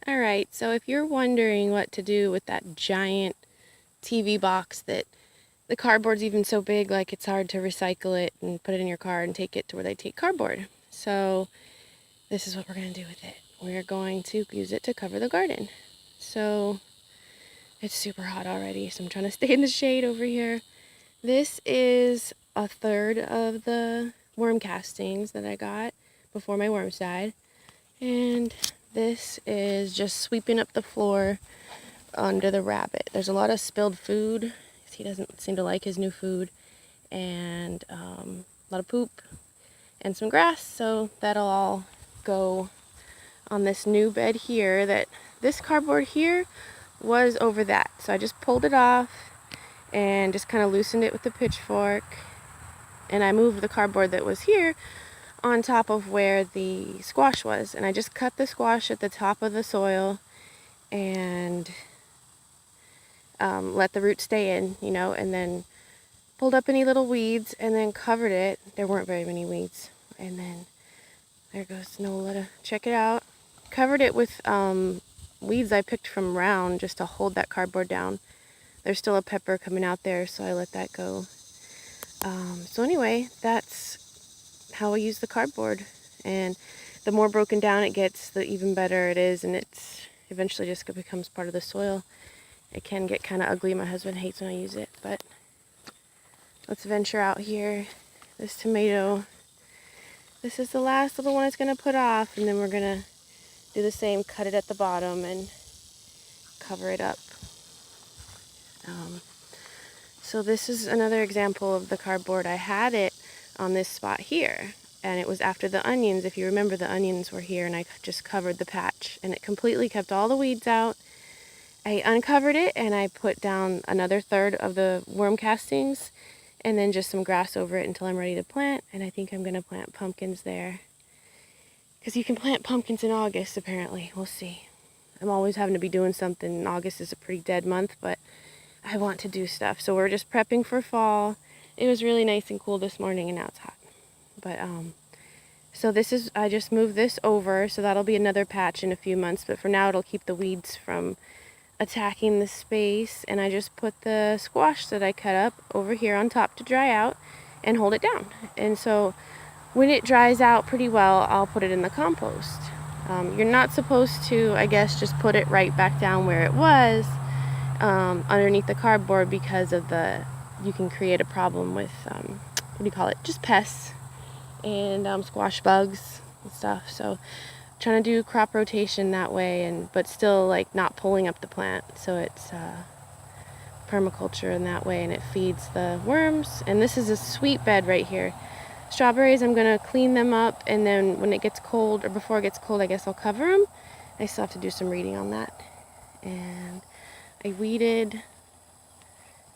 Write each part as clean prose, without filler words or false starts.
Alright, so if you're wondering what to do with that giant TV box that the cardboard's even so big, like it's hard to recycle it and put it in your car and take it to where they take cardboard. So this is what we're going to do with it. We're going to use it to cover the garden. So it's super hot already, so I'm trying to stay in the shade over here. This is a third of the worm castings that I got before my worms died. And this is just sweeping up the floor under the rabbit. There's a lot of spilled food. He doesn't seem to like his new food. And a lot of poop and some grass. So that'll all go on this new bed here. That this cardboard here was over that. So I just pulled it off and just kind of loosened it with the pitchfork. And I moved the cardboard that was here on top of where the squash was. And I just cut the squash at the top of the soil and let the roots stay in, and then pulled up any little weeds and then covered it. There weren't very many weeds. And then there goes Nola to check it out. Covered it with weeds I picked from around just to hold that cardboard down. There's still a pepper coming out there, so I let that go. So anyway, that's how I use the cardboard. And the more broken down it gets, the even better it is, and it's eventually just becomes part of the soil. It can get kind of ugly. My husband hates when I use it, but let's venture out here. This tomato, this is the last little one it's going to put off, and then we're going to do the same, cut it at the bottom and cover it up. So this is another example of the cardboard. I had it on this spot here, and it was after the onions. If you remember, the onions were here, and I just covered the patch, and it completely kept all the weeds out. I uncovered it, and I put down another third of the worm castings, and then just some grass over it until I'm ready to plant. And I think I'm going to plant pumpkins there, because you can plant pumpkins in August, apparently. We'll see. I'm always having to be doing something. August is a pretty dead month, but I want to do stuff. So we're just prepping for fall. It was really nice and cool this morning, and now it's hot. But so this is, I just moved this over, so that'll be another patch in a few months. But for now, it'll keep the weeds from attacking the space. And I just put the squash that I cut up over here on top to dry out and hold it down. And so when it dries out pretty well, I'll put it in the compost. You're not supposed to, I guess, just put it right back down where it was underneath the cardboard, because of you can create a problem with, just pests and squash bugs and stuff. So trying to do crop rotation that way, but still like not pulling up the plant. So it's permaculture in that way, and it feeds the worms. And this is a sweet bed right here. Strawberries, I'm going to clean them up, and then when it gets cold, or before it gets cold, I guess I'll cover them. I still have to do some reading on that. And I weeded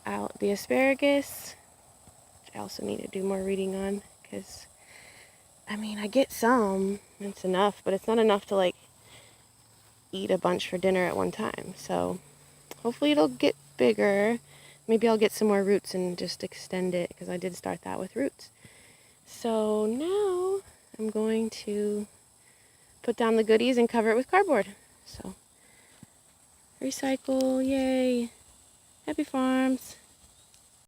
out the asparagus, which I also need to do more reading on, because, I get some, it's enough, but it's not enough to, eat a bunch for dinner at one time. So hopefully it'll get bigger. Maybe I'll get some more roots and just extend it, because I did start that with roots. So now I'm going to put down the goodies and cover it with cardboard. So recycle, yay, happy farms.